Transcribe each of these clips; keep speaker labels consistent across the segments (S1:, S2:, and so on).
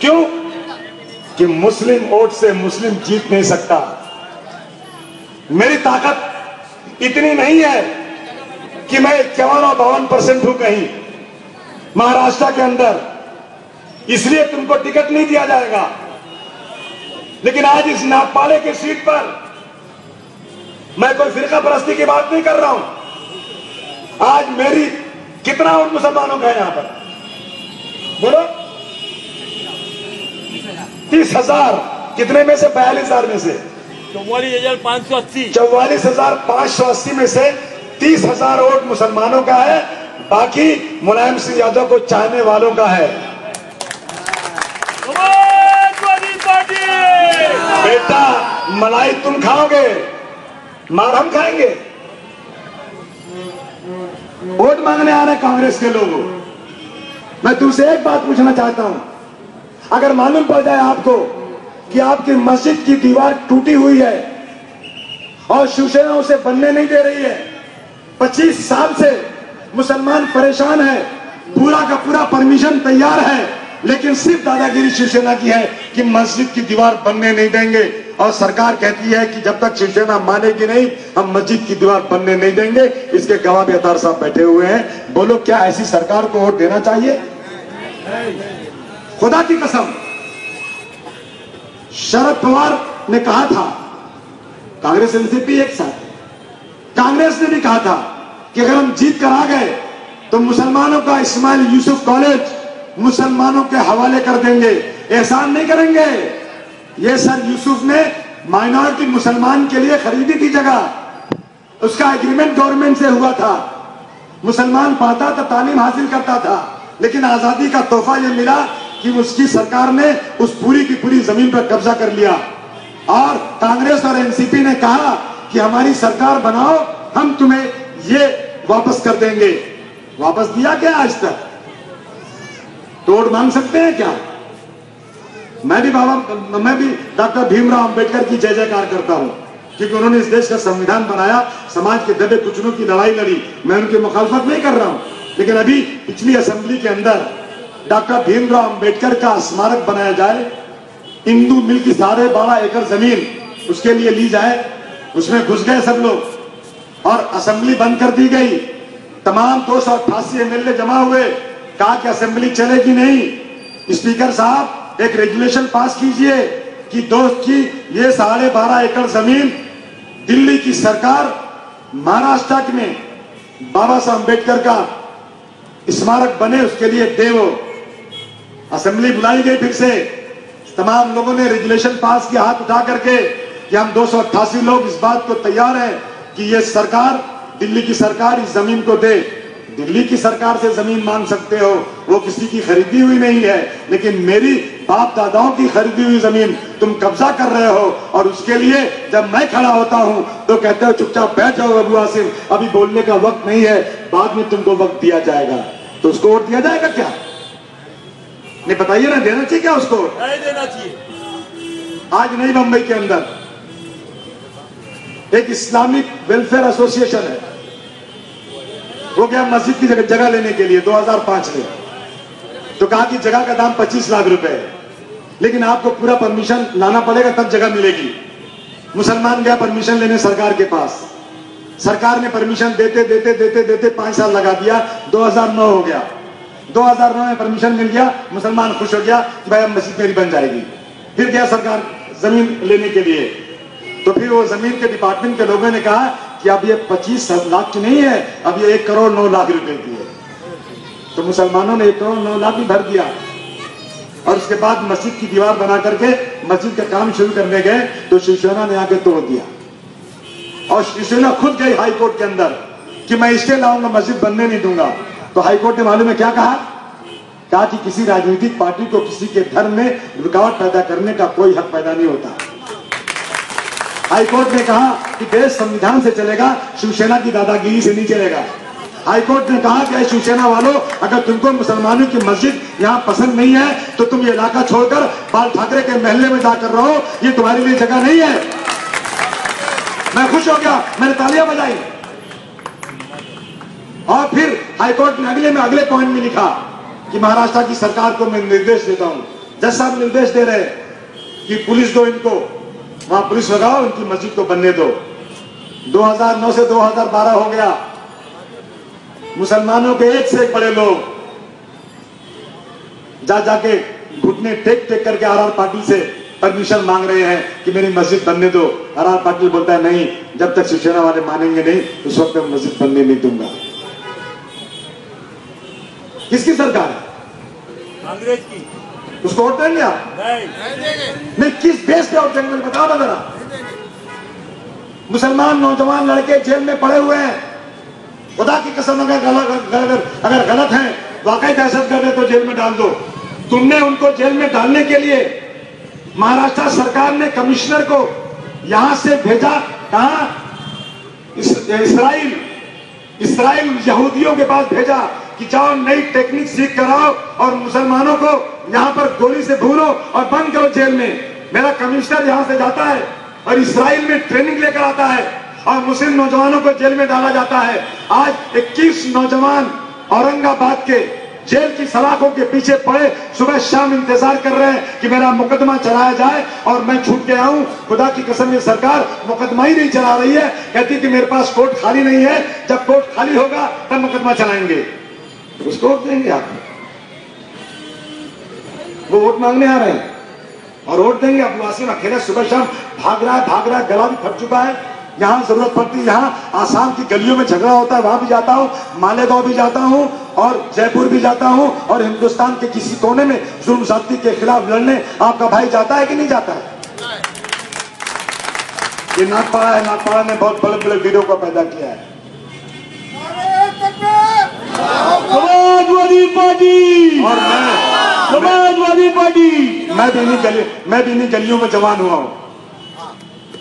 S1: क्यों? कि मुस्लिम वोट से मुस्लिम जीत नहीं सकता। मेरी ताकत इतनी नहीं है कि मैं 51-52% हूं कहीं महाराष्ट्र के अंदर, इसलिए तुमको टिकट नहीं दिया जाएगा। लेकिन आज इस नागपाड़े की सीट पर मैं कोई फिरका परस्ती की बात नहीं कर रहा हूं। आज मेरी कितना वोट मुसलमानों का है यहां पर? बोलो। 30,000। कितने में से? 42,000 में से
S2: 44,580।
S1: 44,580 में से 30,000 वोट मुसलमानों का है, बाकी मुलायम सिंह यादव को चाहने वालों का है। बेटा मलाई तुम खाओगे, मार हम खाएंगे। वोट मांगने आ रहे कांग्रेस के लोग। मैं तुमसे एक बात पूछना चाहता हूं, अगर मालूम पड़ जाए आपको कि आपकी मस्जिद की दीवार टूटी हुई है और शिवसेना उसे बनने नहीं दे रही है, 25 साल से मुसलमान परेशान है, पूरा का पूरा परमिशन तैयार है, लेकिन सिर्फ दादागिरी शिवसेना की है कि मस्जिद की दीवार बनने नहीं देंगे, और सरकार कहती है कि जब तक शिवसेना मानेगी नहीं हम मस्जिद की दीवार बनने नहीं देंगे। इसके गवाह भी अतार साहब बैठे हुए हैं। बोलो, क्या ऐसी सरकार को वोट देना चाहिए? खुदा की कसम, शरद पवार ने कहा था, कांग्रेस एनसीपी एक साथ, कांग्रेस ने भी कहा था कि अगर हम जीत कर आ गए तो मुसलमानों का इस्माइल यूसुफ कॉलेज मुसलमानों के हवाले कर देंगे, एहसान नहीं करेंगे। ये सर यूसुफ ने माइनॉरिटी मुसलमान के लिए खरीदी थी जगह, उसका एग्रीमेंट गवर्नमेंट से हुआ था, मुसलमान पढ़ता था, तालीम हासिल करता था, लेकिन आजादी का तोहफा ये मिला कि उसकी सरकार ने उस पूरी की पूरी जमीन पर कब्जा कर लिया। और कांग्रेस और एनसीपी ने कहा कि हमारी सरकार बनाओ, हम तुम्हें ये वापस कर देंगे। वापस दिया क्या आज तक? तोड़ मांग सकते हैं क्या? मैं भी डॉक्टर भीमराव अंबेडकर की जय जयकार करता हूं, क्योंकि उन्होंने इस देश का संविधान बनाया, समाज के दबे कुचलों की लड़ाई लड़ी। मैं उनकी मुखालफत नहीं कर रहा हूं, लेकिन अभी पिछली असेंबली के अंदर डॉक्टर भीमराव अंबेडकर का स्मारक बनाया जाए, इंदू मिल की 12.5 एकड़ जमीन उसके लिए ली जाए, उसमें घुस गए सब लोग और असेंबली बंद कर दी गई। तमाम 288 एमएलए जमा हुए, कहा कि असेंबली चलेगी नहीं। स्पीकर साहब एक रेगुलेशन पास कीजिए कि दोस्त की ये 12.5 एकड़ जमीन दिल्ली की सरकार महाराष्ट्र में बाबा साहब अम्बेडकर का स्मारक बने, उसके लिए देवो। असेंबली बुलाई गई फिर से, तमाम लोगों ने रेगुलेशन पास किया हाथ उठा करके कि हम 288 लोग इस बात को तैयार हैं कि ये सरकार, दिल्ली की सरकार इस जमीन को दे। दिल्ली की सरकार से जमीन मांग सकते हो, वो किसी की खरीदी हुई नहीं है, लेकिन मेरी बाप दादाओं की खरीदी हुई जमीन तुम कब्जा कर रहे हो, और उसके लिए जब मैं खड़ा होता हूं तो कहते हो चुपचाप बैठ जाओ अबू आसिम, अभी बोलने का वक्त नहीं है, बाद में तुमको वक्त दिया जाएगा। तो उसको वोट दिया जाएगा क्या? नहीं बताइए ना, देना चाहिए क्या उसको?
S2: नहीं देना चाहिए।
S1: आज नहीं, बंबई के अंदर एक इस्लामिक वेलफेयर एसोसिएशन है, वो गया मस्जिद की जगह लेने के लिए 2005 में, तो कहा कि जगह का दाम 25 लाख रुपए है, लेकिन आपको पूरा परमिशन लाना पड़ेगा तब जगह मिलेगी। मुसलमान गया परमिशन लेने सरकार के पास, सरकार ने परमिशन देते देते देते देते 5 साल लगा दिया, 2009 हो गया। 2009 में परमिशन मिल गया, मुसलमान खुश हो गया कि भाई अब मस्जिद मेरी बन जाएगी। फिर गया सरकार जमीन लेने के लिए, तो फिर वो जमीन के डिपार्टमेंट के लोगों ने कहा कि अब ये 25 लाख की नहीं है, अब ये 1 करोड़ 9 लाख रुपए की है। तो मुसलमानों ने 1 करोड़ 9 लाख भी भर दिया, और उसके बाद मस्जिद की दीवार बना करके मस्जिद का काम शुरू करने गए तो शिवसेना ने आके तोड़ दिया। और शिवसेना खुद गई हाई कोर्ट के अंदर कि मैं इसके लाऊंगा, मस्जिद बनने नहीं दूंगा। तो हाई कोर्ट ने मालूम है क्या कहा? कहा कि किसी राजनीतिक पार्टी को किसी के धर्म में रुकावट पैदा करने का कोई हक पैदा नहीं होता। हाई कोर्ट ने कहा कि देश संविधान से चलेगा, शिवसेना की दादागिरी से नहीं चलेगा। हाई कोर्ट ने कहा कि शिवसेना वालों, अगर तुमको मुसलमानों की मस्जिद यहाँ पसंद नहीं है तो तुम ये इलाका छोड़कर बाल ठाकरे के महल्ले में जाकर रहो, ये तुम्हारे लिए जगह नहीं है। मैं खुश हो गया, मैंने तालियां बजाई। और फिर हाईकोर्ट ने अगले पॉइंट में लिखा कि महाराष्ट्र की सरकार को मैं निर्देश देता हूं, जज साहब निर्देश दे रहे हैं कि पुलिस दो इनको, वहां पुलिस लगाओ, इनकी मस्जिद को बनने दो। 2009 से 2012 हो गया, मुसलमानों के एक से एक बड़े लोग जाके घुटने टेक टेक करके आर पाटिल से परमिशन मांग रहे हैं कि मेरी मस्जिद बनने दो। आर पाटिल बोलता है नहीं, जब तक शिवसेना वाले मानेंगे नहीं उस वक्त मैं मस्जिद बनने नहीं दूंगा। किसकी सरकार है?
S2: कांग्रेस की।
S1: उसको वोट देंगे आप? नहीं, किस बेस पे वोट देंगे बताओ ना जरा। मुसलमान नौजवान लड़के जेल में पड़े हुए हैं, खुदा की कसम अगर गलत हैं, वाकई दहशतगर्द है तो जेल में डाल दो। तुमने उनको जेल में डालने के लिए महाराष्ट्र सरकार ने कमिश्नर को यहां से भेजा, कहां? इस्राइल यहूदियों के पास भेजा कि जाओ नई टेक्निक सीख कर आओ और मुसलमानों को यहां पर गोली से भूनो और बंद करो जेल में। मेरा कमिश्नर यहां से जाता है और इस्राइल में ट्रेनिंग लेकर आता है और मुस्लिम नौजवानों को जेल में डाला जाता है। आज 21 नौजवान औरंगाबाद के जेल की सलाखों के पीछे पड़े सुबह शाम इंतजार कर रहे हैं कि मेरा मुकदमा चलाया जाए और मैं छूट के आऊं। खुदा की कसम ये सरकार मुकदमा ही नहीं चला रही है, कहती कि मेरे पास कोर्ट खाली नहीं है, जब कोर्ट खाली होगा तब मुकदमा चलाएंगे। तो उसको वोट देंगे आप? वो वोट मांगने आ रहे हैं और वोट देंगे। अब वासिम अकेला सुबह शाम भाग रहा है, गला भी फट चुका है। यहां जरूरत पड़ती है, यहां आसाम की गलियों में झगड़ा होता है, वहां भी जाता हूं, मालेगांव भी जाता हूं और जयपुर भी जाता हूं और हिंदुस्तान के किसी कोने में जुल्म ज्यादती के खिलाफ लड़ने आपका भाई जाता है कि नहीं जाता है? ये नागपाड़ा है, नागपाड़ा ने बहुत बड़े बड़े वीरों को पैदा किया है।
S2: समाजवादी पार्टी
S1: और
S2: समाजवादी पार्टी
S1: मैं भी इन्हीं गलियों में जवान हुआ हूं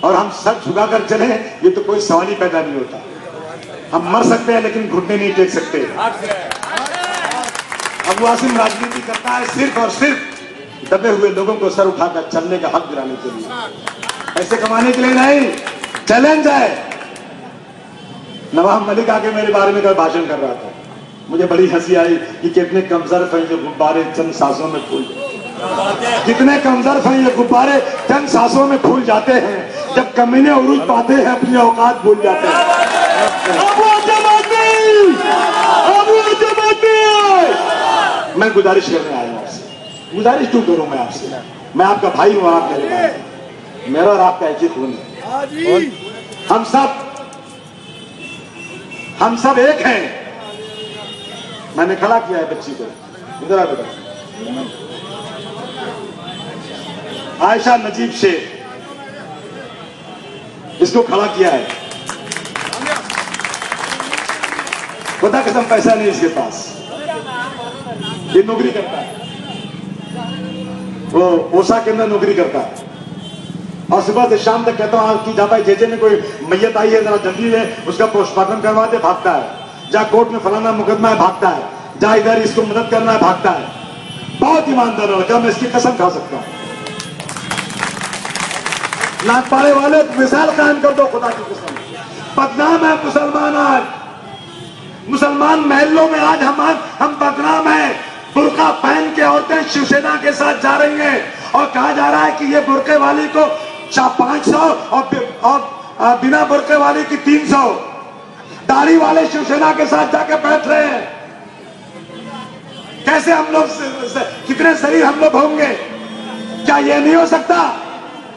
S1: और हम सर झुकाकर चले, ये तो कोई सवाल ही पैदा नहीं होता। हम मर सकते हैं लेकिन घुटने नहीं टेक सकते। अबू आसिम राजनीति करता है सिर्फ और सिर्फ दबे हुए लोगों को सर उठाकर चलने का हक दिलाने के लिए, पैसे कमाने के लिए नहीं। चैलेंज है। नवाब मलिक आके मेरे बारे में कल भाषण कर रहा था, मुझे बड़ी हंसी आई कि कितने कमजोर हैं जो गुब्बारे चंद सांसों में फूल, कितने कमजोर हैं ये गुब्बारे चंद सांसों में फूल जाते हैं, जब कमीने उरूज पाते हैं अपनी औकात भूल जाते हैं। मैं गुजारिश करने आया हूं आपसे। गुजारिश क्यों करूं मैं आपसे? मैं आपका भाई हूं, आप मेरे भाई, मेरा और आपका एक ही खून है। हम सब एक हैं। मैंने खड़ा किया है बच्ची को, इधर आ बेटा, आयशा नजीब शेख, इसको खड़ा किया है। खुदा कसम पैसा नहीं इसके पास, ये नौकरी करता है, वो ओसा के अंदर नौकरी करता है और सुबह से शाम तक कहता हूं कि जहां जेजे में कोई मैयत आई है जरा जल्दी है उसका पोस्टमार्टम करवा दे, भागता है। जहां कोर्ट में फलाना मुकदमा है भागता है, जहां इधर इसको मदद करना है भागता है। बहुत ईमानदार लड़का, मैं इसकी कसम खा सकता हूं। नागपाड़े वाले मिसाल कायम कर दो, खुदा की कसम। बदनाम है मुसलमान, आज मुसलमान महलों में आज हम बदनाम हैं। बुर्का पहन के औरतें शिवसेना के साथ जा रही हैं और कहा जा रहा है कि ये बुर्के वाली को 500 और बिना बुर्के वाली की 300। दाढ़ी वाले शिवसेना के साथ जाके बैठ रहे हैं। कैसे हम लोग, कितने शरीर हम लोग होंगे? क्या ये नहीं हो सकता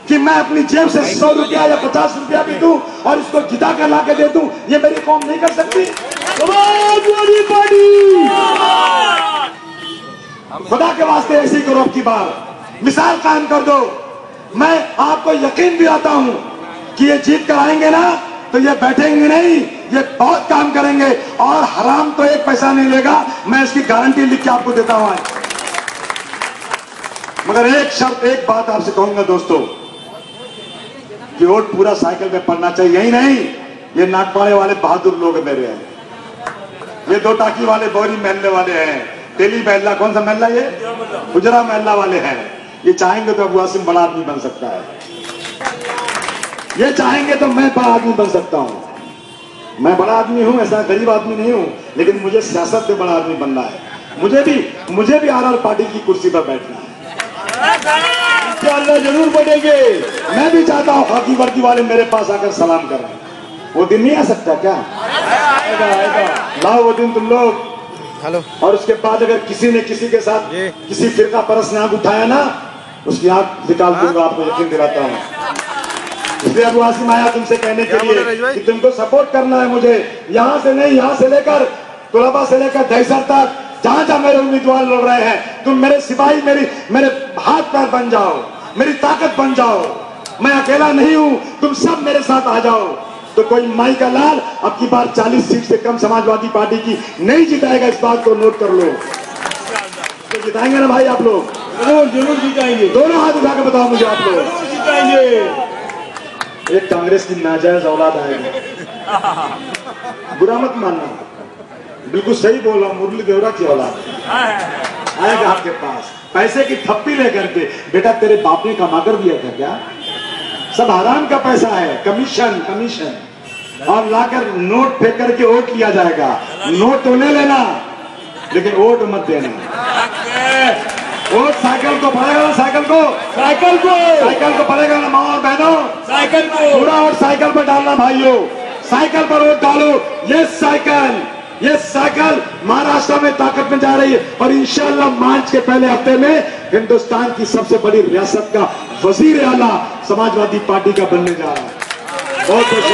S1: कि मैं अपनी जेब से 100 रुपया या 50 रुपया भी दूं और इसको जिता कर ला के दे दूं? ये मेरी कौम नहीं कर सकती।
S2: समाजवादी पार्टी
S1: खुदा के वास्ते ऐसी करो की बार, मिसाल कायम कर दो। मैं आपको यकीन दिलाता हूं कि ये जीत कर आएंगे ना तो ये बैठेंगे नहीं, ये बहुत काम करेंगे और हराम तो एक पैसा नहीं लेगा। मैं इसकी गारंटी लिख के आपको देता हूं। मगर एक शर्त, एक बात आपसे कहूंगा दोस्तों, कि वोट पूरा साइकिल में पड़ना चाहिए। यही नहीं, ये नागपाड़े वाले बहादुर लोग मेरे हैं, ये दो टाकी वाले बोरी महल्ले वाले हैं, तेली महल्ला, कौन सा महल्ला ये, गुजरा महल्ला वाले हैं। ये चाहेंगे तो अबू आसिम बड़ा आदमी बन सकता है, ये चाहेंगे तो मैं बड़ा आदमी बन सकता हूं। मैं बड़ा आदमी हूं, ऐसा गरीब आदमी नहीं हूं, लेकिन मुझे सियासत में बड़ा आदमी बनना है। मुझे भी आर पार्टी की कुर्सी पर बैठना है।
S2: माला जरूर पढ़ेंगे।
S1: मैं भी चाहता हूँ हॉकी वर्दी वाले मेरे पास आकर सलाम करें। वो दिन नहीं आ सकता क्या? लाओ वो दिन तुम लोग।
S3: हेलो।
S1: और उसके बाद अगर किसी ने किसी के साथ किसी फिरका परस ने आग उठाया ना, उसकी आंख निकाल दूंगा, आपको यकीन दिलाता हूँ। इसलिए अबू आसिम आया तुमसे कहने के लिए कि तुमको सपोर्ट करना है मुझे, यहाँ से नहीं, यहाँ से लेकर तुलबा से लेकर दहशत तक, जहां जहां मेरे उम्मीदवार लड़ रहे हैं, तुम मेरे सिपाही, मेरे हाथ पैर बन जाओ, मेरी ताकत बन जाओ। मैं अकेला नहीं हूं, तुम सब मेरे साथ आ जाओ। तो कोई माई का लाल अब की बार 40 सीट से कम समाजवादी पार्टी की नहीं जिताएगा, इस बात को नोट कर लो। तो जिताएंगे ना भाई आप लोग?
S2: जरूर जरूर जिताएंगे।
S1: दोनों हाथ उठा के बताओ मुझे आप लोग।
S2: जरूर जिताएंगे।
S1: एक कांग्रेस की नाजायज औलाद आएगी, बुरा मत मानना, बिल्कुल सही बोल रहा हूं, मुरली देवरा की औलाद आएगा आपके पास पैसे की थप्पी लेकर के। बेटा तेरे बाप ने कमा कर दिया था क्या? सब हराम का पैसा है, कमीशन कमीशन। और लाकर नोट फेंक करके वोट लिया जाएगा। नोट तो ले लेना, लेकिन वोट मत देना। वोट साइकिल को पड़ेगा ना, साइकिल को पड़ेगा ना माँ और बहनों,
S2: साइकिल को
S1: पूरा वोट साइकिल पर डालना भाइयों, साइकिल पर वोट डालो। ये साइकिल महाराष्ट्र में ताकत में जा रही है और इंशाल्लाह मार्च के पहले हफ्ते में हिंदुस्तान की सबसे बड़ी रियासत का वजीर आला समाजवादी पार्टी का बनने जा रहा है। बहुत बहुत